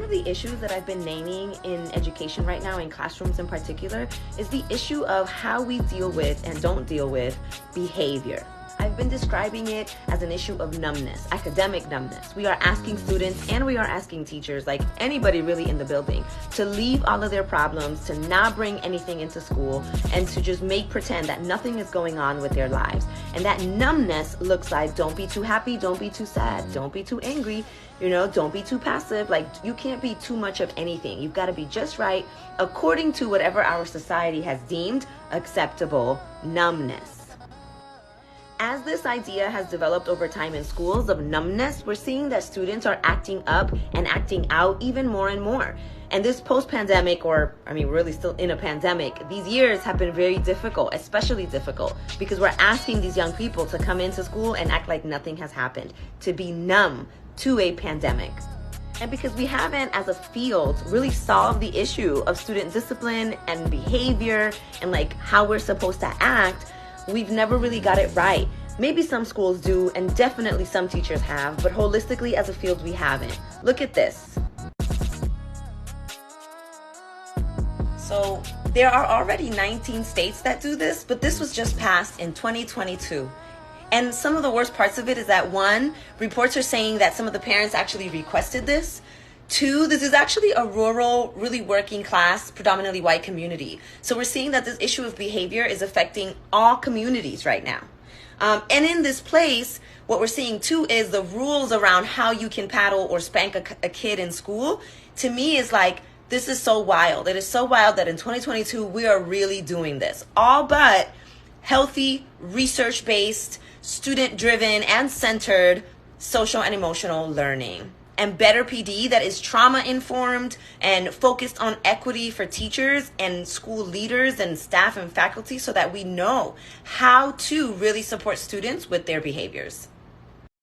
of the issues that I've been naming in education right now, in classrooms in particular, is the issue of how we deal with and don't deal with behavior. I've been describing it as an issue of numbness, academic numbness. We are asking students and we are asking teachers, like anybody really in the building, to leave all of their problems, to not bring anything into school, and to just make pretend that nothing is going on with their lives. And that numbness looks like, don't be too happy, don't be too sad, don't be too angry, don't be too passive. Like, you can't be too much of anything. You've got to be just right according to whatever our society has deemed acceptable numbness. As this idea has developed over time in schools of numbness, we're seeing that students are acting up and acting out even more and more. And this post-pandemic, we're really still in a pandemic, these years have been very difficult, especially difficult, because we're asking these young people to come into school and act like nothing has happened, to be numb to a pandemic. And because we haven't, as a field, really solved the issue of student discipline and behavior and like how we're supposed to act, we've never really got it right. Maybe some schools do, and definitely some teachers have, but holistically as a field, we haven't. Look at this. So there are already 19 states that do this, but this was just passed in 2022. And some of the worst parts of it is that, one, reports are saying that some of the parents actually requested this. Two, this is actually a rural, really working class, predominantly white community. So we're seeing that this issue of behavior is affecting all communities right now. And in this place, what we're seeing too is the rules around how you can paddle or spank a kid in school. To me, is like, this is so wild. It is so wild that in 2022, we are really doing this. All but healthy, research-based, student-driven, and centered social and emotional learning. And better PD that is trauma-informed and focused on equity for teachers and school leaders and staff and faculty, so that we know how to really support students with their behaviors.